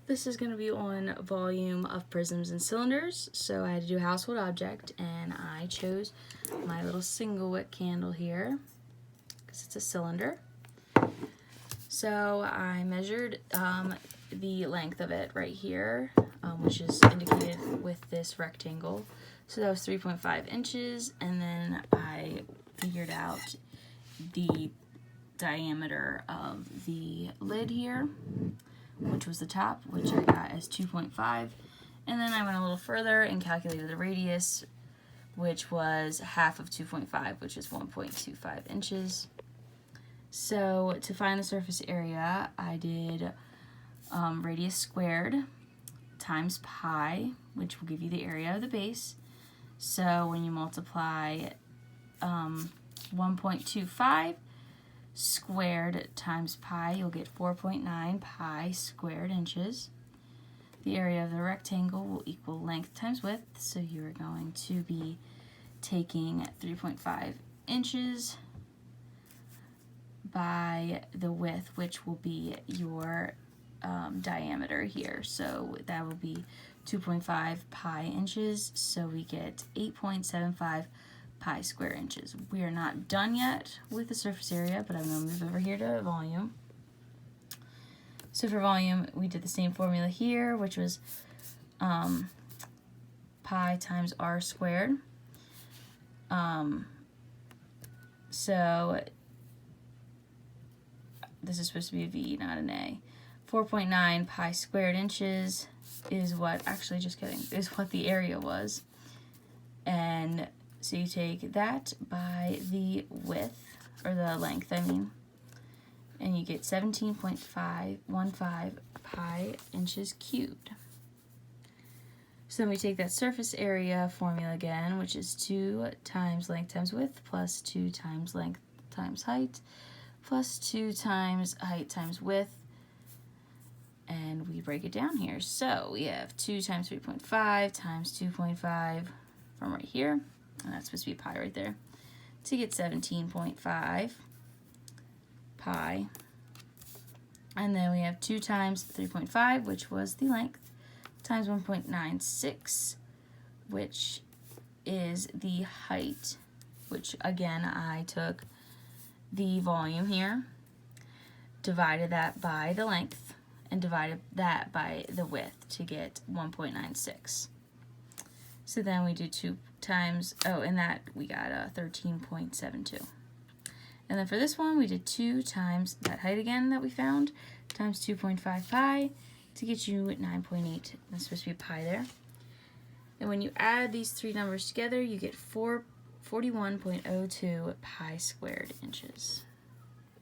This is going to be on volume of prisms and cylinders, so I had to do a household object, and I chose my little single wick candle here because it's a cylinder. So I measured the length of it right here, which is indicated with this rectangle. So that was 3.5 inches, and then I figured out the diameter of the lid here, which was the top, which I got as 2.5. And then I went a little further and calculated the radius, which was half of 2.5, which is 1.25 inches. So to find the surface area, I did radius squared times pi, which will give you the area of the base. So when you multiply 1.25 squared times pi, you'll get 4.9 pi squared inches. The area of the rectangle will equal length times width, so you're going to be taking 3.5 inches by the width, which will be your diameter here. So that will be 2.5 pi inches, so we get 8.75 pi square inches. We are not done yet with the surface area, but I'm going to move over here to volume. So for volume, we did the same formula here, which was pi times r squared. So this is supposed to be a V, not an A. 4.9 pi squared inches is what, actually just kidding, is what the area was. And so you take that by the width, or the length, I mean, and you get 17.515 pi inches cubed. So then we take that surface area formula again, which is 2 times length times width plus 2 times length times height plus 2 times height times width, and we break it down here. So we have 2 times 3.5 times 2.5 from right here, and that's supposed to be pi right there, to get 17.5 pi. And then we have 2 times 3.5, which was the length, times 1.96, which is the height, which again I took the volume here, divided that by the length, and divided that by the width to get 1.96. So then we do 2 times, and that we got 13.72. And then for this one, we did 2 times that height again that we found, times 2.5 pi, to get you 9.8. That's supposed to be pi there. And when you add these three numbers together, you get 41.02 pi squared inches.